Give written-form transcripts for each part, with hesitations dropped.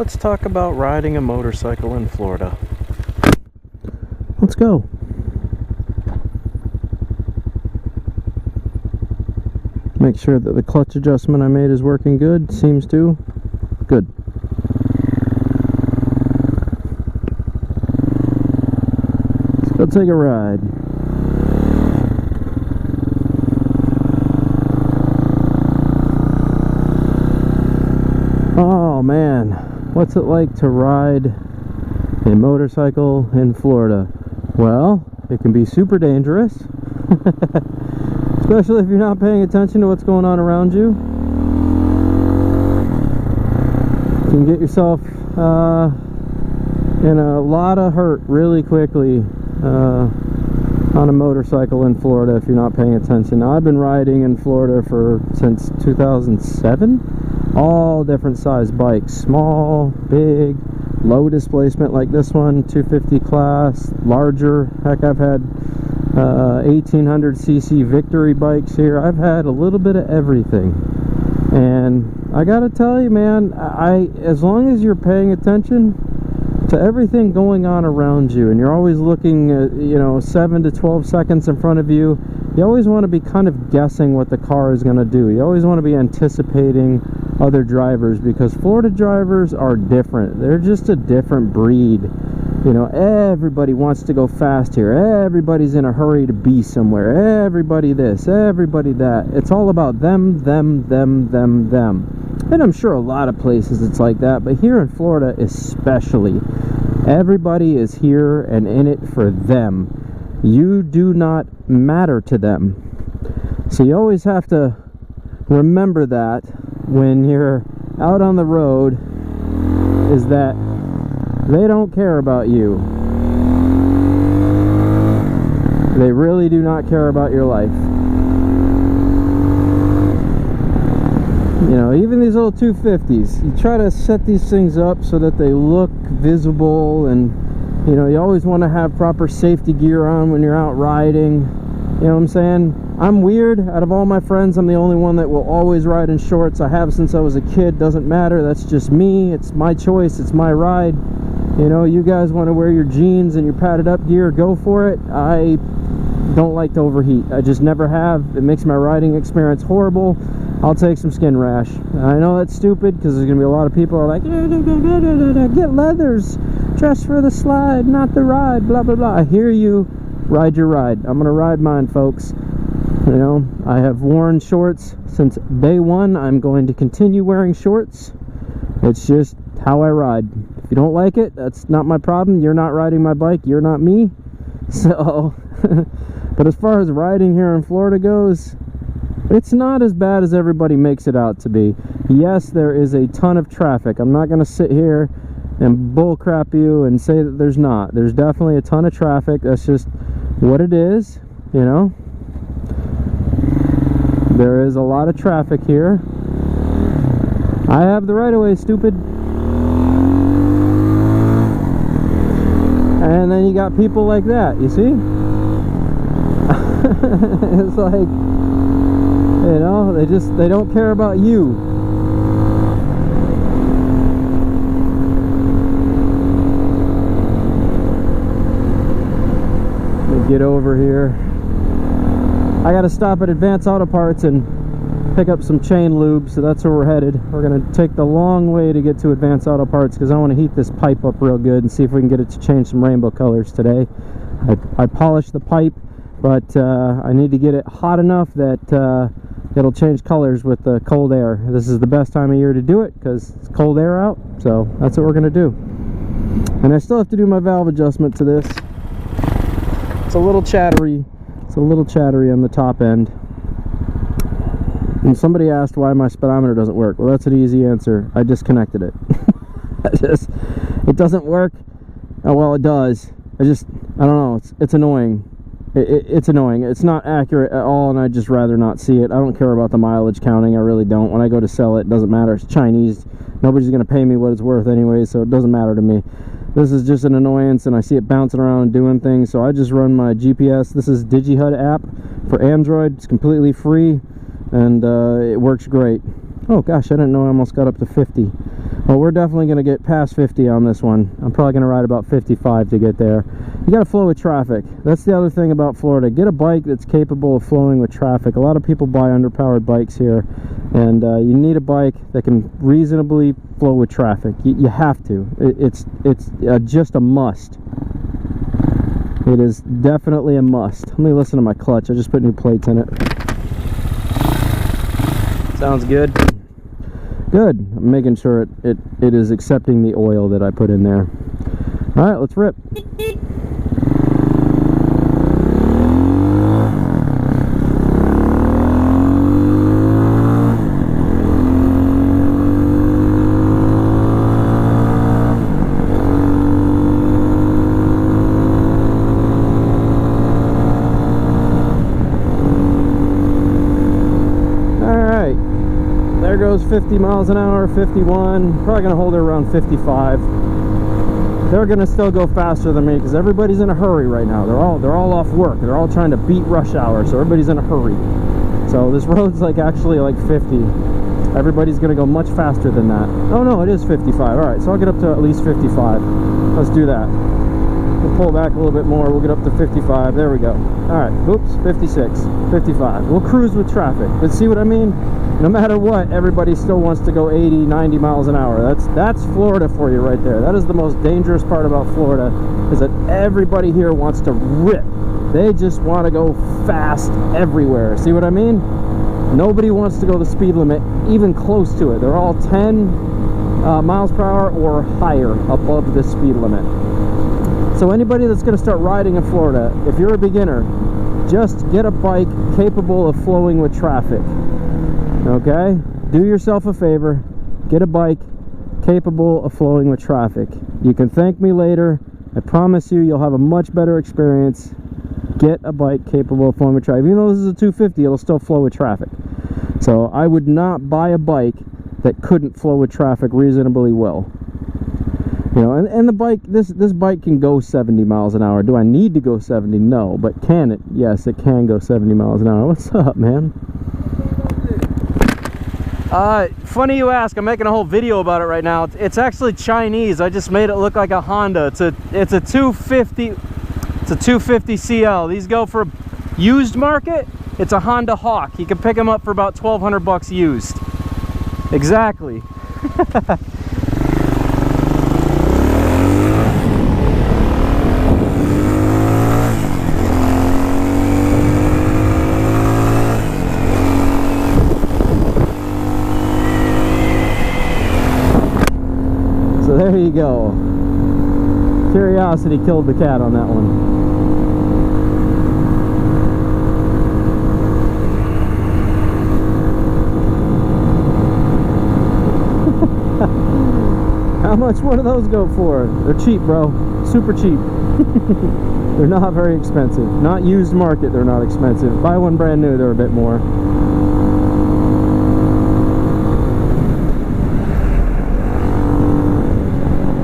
Let's talk about riding a motorcycle in Florida. Let's go. Make sure that the clutch adjustment I made is working good. Seems to. Good. Let's go take a ride. Oh man, what's it like to ride a motorcycle in Florida? Well, it can be super dangerous, especially if you're not paying attention to what's going on around you. You can get yourself in a lot of hurt really quickly on a motorcycle in Florida if you're not paying attention. Now, I've been riding in Florida since 2007. All different size bikes, small, big, low displacement like this one, 250 class, larger. Heck, I've had 1800cc Victory bikes here. I've had a little bit of everything, and I gotta tell you, man, as long as you're paying attention to everything going on around you, and you're always looking at, 7 to 12 seconds in front of you, you always want to be kind of guessing what the car is going to do. You always want to be anticipating other drivers, because Florida drivers are different. They're just a different breed. Everybody wants to go fast here. Everybody's in a hurry to be somewhere. Everybody this, everybody that. It's all about them. And I'm sure a lot of places it's like that, but here in Florida especially, everybody is here and in it for them. You do not matter to them. So you always have to remember that when you're out on the road, is that they don't care about you. They really do not care about your life. Even these little 250s, you try to set these things up so that they look visible, and you always want to have proper safety gear on when you're out riding. You know what I'm saying? I'm weird. Out of all my friends, I'm the only one that will always ride in shorts. I have since I was a kid. Doesn't matter. That's just me. It's my choice. It's my ride. You guys want to wear your jeans and your padded up gear, go for it. I don't like to overheat. I just never have. It makes my riding experience horrible. I'll take some skin rash. I know that's stupid, because there's going to be a lot of people who are like, get leathers, dress for the slide, not the ride, blah, blah, blah. I hear you. Ride your ride. I'm going to ride mine, folks. I have worn shorts since day one. I'm going to continue wearing shorts. It's just how I ride. If you don't like it, that's not my problem. You're not riding my bike. You're not me. So, but as far as riding here in Florida goes, it's not as bad as everybody makes it out to be. Yes, there is a ton of traffic. I'm not going to sit here and bullcrap you and say that there's not. There's definitely a ton of traffic. That's just what it is, There is a lot of traffic here. I have the right of way, stupid. And then you got people like that, you see? It's like, they don't care about you. Let me get over here. I gotta stop at Advanced Auto Parts and pick up some chain lube, so that's where we're headed. We're gonna take the long way to get to Advanced Auto Parts, because I want to heat this pipe up real good and see if we can get it to change some rainbow colors today. I polished the pipe, but I need to get it hot enough that it'll change colors with the cold air. This is the best time of year to do it, because it's cold air out, so that's what we're gonna do. And I still have to do my valve adjustment to this. It's a little chattery. It's a little chattery on the top end. And somebody asked why my speedometer doesn't work. Well, that's an easy answer. I disconnected it. It doesn't work. Oh, well, it does. I don't know. It's annoying. It's annoying. It's not accurate at all, and I'd just rather not see it. I don't care about the mileage counting. I really don't. When I go to sell it, it doesn't matter. It's Chinese. Nobody's going to pay me what it's worth anyway, so it doesn't matter to me. This is just an annoyance, and I see it bouncing around and doing things, so I just run my GPS. This is DigiHUD app for Android. It's completely free, and it works great. Oh gosh, I didn't know I almost got up to 50. Well, we're definitely going to get past 50 on this one. I'm probably going to ride about 55 to get there. You got to flow with traffic. That's the other thing about Florida. Get a bike that's capable of flowing with traffic. A lot of people buy underpowered bikes here, and you need a bike that can reasonably flow with traffic. You have to. It's just a must. It is definitely a must. Let me listen to my clutch. I just put new plates in it. Sounds good. Good. I'm making sure it is accepting the oil that I put in there. All right, let's rip. There goes 50 miles an hour, 51, probably gonna hold it around 55. They're gonna still go faster than me because everybody's in a hurry right now. They're all off work. They're all trying to beat rush hour, so everybody's in a hurry. So this road's like actually like 50. Everybody's gonna go much faster than that. Oh no, it is 55. All right, so I'll get up to at least 55. Let's do that. We'll pull back a little bit more. We'll get up to 55. There we go. All right, oops, 56, 55. We'll cruise with traffic. But see what I mean? No matter what, everybody still wants to go 80, 90 miles an hour. That's Florida for you right there. That is the most dangerous part about Florida, is that everybody here wants to rip. They just want to go fast everywhere. See what I mean? Nobody wants to go the speed limit, even close to it. They're all 10 miles per hour or higher above the speed limit. So anybody that's going to start riding in Florida, if you're a beginner, just get a bike capable of flowing with traffic. Okay? Do yourself a favor. Get a bike capable of flowing with traffic. You can thank me later. I promise you, you'll have a much better experience. Get a bike capable of flowing with traffic. Even though this is a 250, it'll still flow with traffic. So I would not buy a bike that couldn't flow with traffic reasonably well. You know, and the bike, this bike can go 70 miles an hour. Do I need to go 70? No. But can it? Yes, it can go 70 miles an hour. What's up, man? Funny you ask. I'm making a whole video about it right now. It's actually Chinese. I just made it look like a Honda. It's a 250. It's a 250 CL. These go for used market. It's a Honda Hawk. You can pick them up for about 1,200 bucks used. Exactly. So there you go. Curiosity killed the cat on that one. How much one of those go for? They're cheap, bro. Super cheap. They're not very expensive. Not used market, they're not expensive. Buy one brand new, they're a bit more.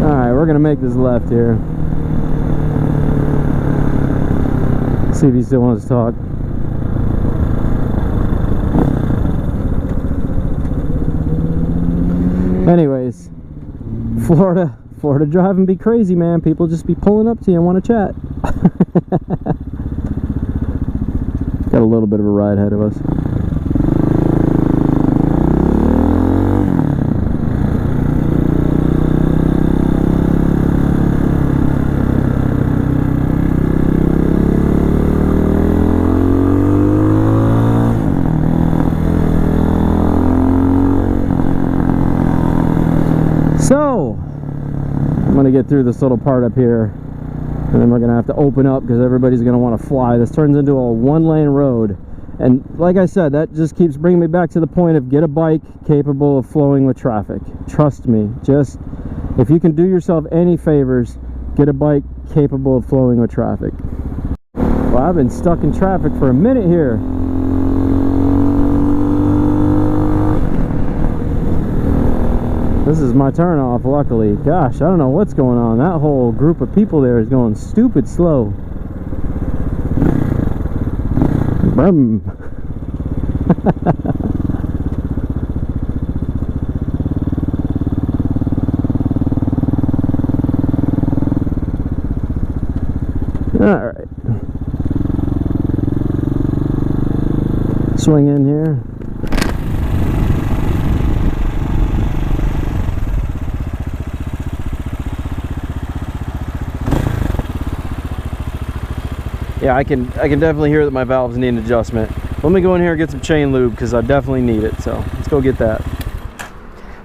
Alright, we're gonna make this left here. See if he still wants to talk. Anyways, Florida driving be crazy, man. People just be pulling up to you and want to chat. Got a little bit of a ride ahead of us. So, I'm going to get through this little part up here, and then we're going to have to open up because everybody's going to want to fly. This turns into a one-lane road, and like I said, that just keeps bringing me back to the point of get a bike capable of flowing with traffic. Trust me, just if you can do yourself any favors, get a bike capable of flowing with traffic. Well, I've been stuck in traffic for a minute here. This is my turn off, luckily. Gosh, I don't know what's going on. That whole group of people there is going stupid slow. Brum. Alright. Swing in here. Yeah, I can definitely hear that my valves need an adjustment. Let me go in here and get some chain lube because I definitely need it. So let's go get that.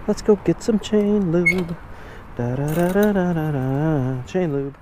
Let's go get some chain lube. Da da da da da da da. Chain lube.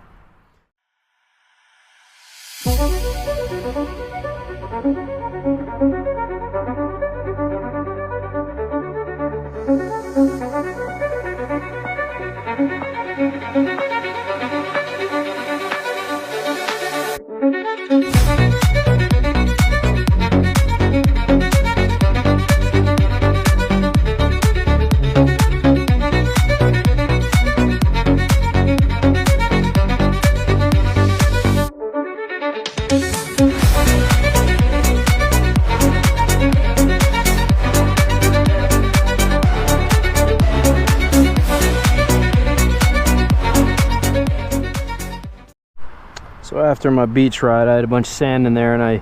So after my beach ride, I had a bunch of sand in there and I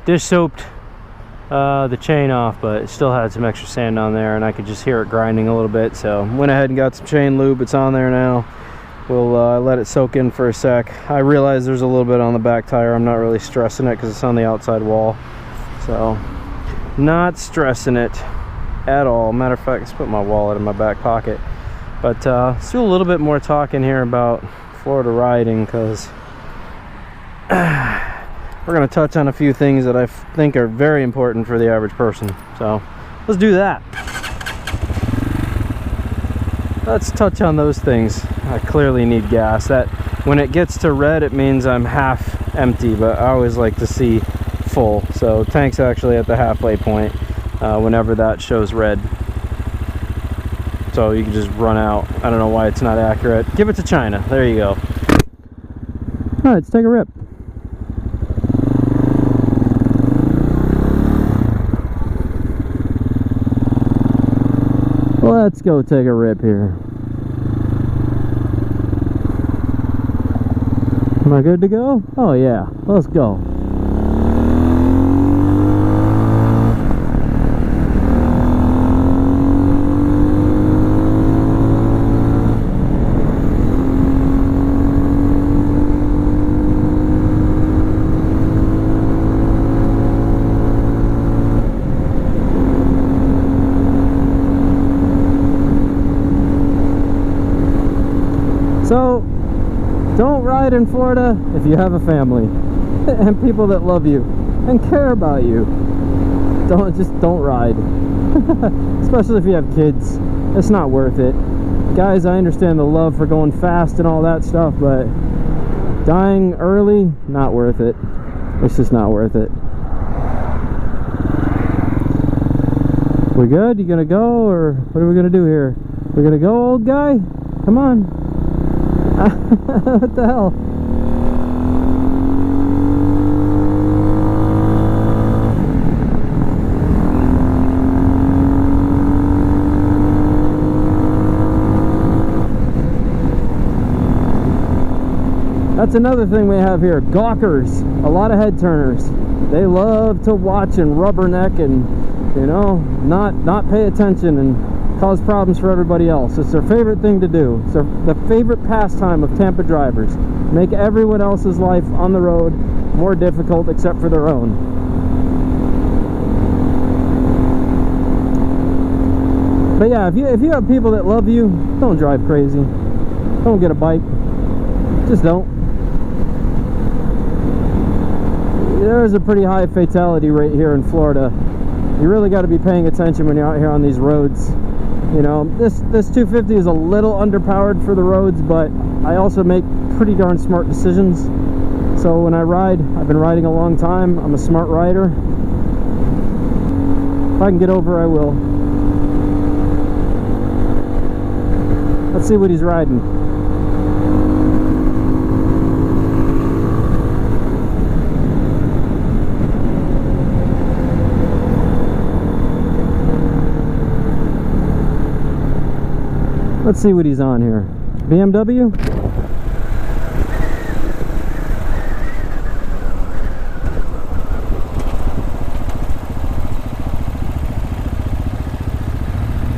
dish soaped the chain off, but it still had some extra sand on there and I could just hear it grinding a little bit. So went ahead and got some chain lube. It's on there now. We'll let it soak in for a sec. I realize there's a little bit on the back tire. I'm not really stressing it because it's on the outside wall. So not stressing it at all. Matter of fact, let's put my wallet in my back pocket. But let's do a little bit more talking here about Florida riding, because we're going to touch on a few things that I think are very important for the average person. So let's do that. Let's touch on those things. I clearly need gas. That when it gets to red, it means I'm half empty, but I always like to see full. So tank's actually at the halfway point whenever that shows red. So you can just run out. I don't know why it's not accurate. Give it to China. There you go. All right, let's take a rip. Let's go take a rip here. Am I good to go? Oh yeah, let's go. So, don't ride in Florida if you have a family and people that love you and care about you. Don't ride. Especially if you have kids. It's not worth it. Guys, I understand the love for going fast and all that stuff, but dying early, not worth it. It's just not worth it. We good? You gonna go, or what are we gonna do here? We're gonna go, old guy? Come on. What the hell? That's another thing we have here. Gawkers. A lot of head turners. They love to watch and rubberneck and, you know, not pay attention and cause problems for everybody else. It's their favorite thing to do. It's the favorite pastime of Tampa drivers. Make everyone else's life on the road more difficult except for their own. But yeah, if you have people that love you, don't drive crazy. Don't get a bike. Just don't. There's a pretty high fatality rate here in Florida. You really got to be paying attention when you're out here on these roads. You know, this 250 is a little underpowered for the roads, but I also make pretty darn smart decisions. So when I ride, I've been riding a long time. I'm a smart rider. If I can get over, I will. Let's see what he's riding. Let's see what he's on here. BMW?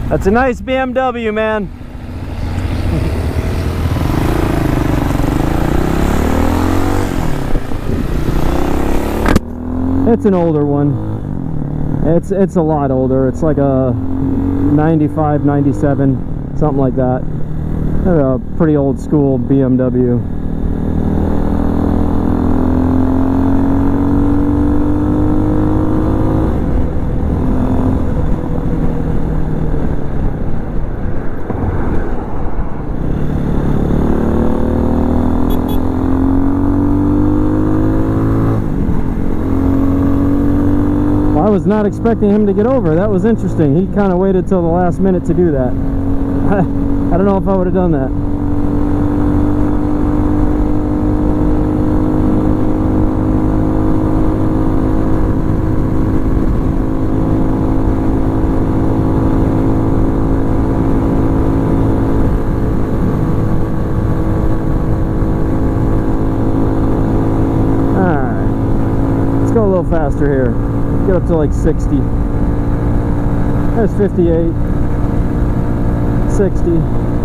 That's a nice BMW, man. It's an older one. It's a lot older. It's like a 95, 97, something like that. A pretty old school BMW. I was not expecting him to get over. That was interesting. He kind of waited till the last minute to do that. I don't know if I would have done that. Alright. Let's go a little faster here. Get up to like 60. There's 58. 60.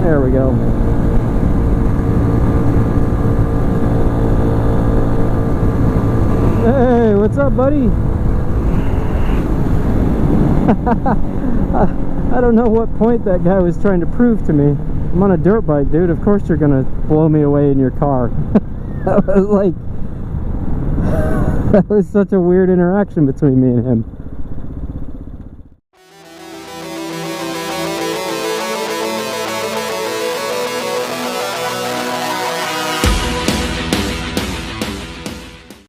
There we go. Hey, what's up, buddy? I don't know what point that guy was trying to prove to me. I'm on a dirt bike, dude. Of course you're gonna blow me away in your car. That was like... That was such a weird interaction between me and him.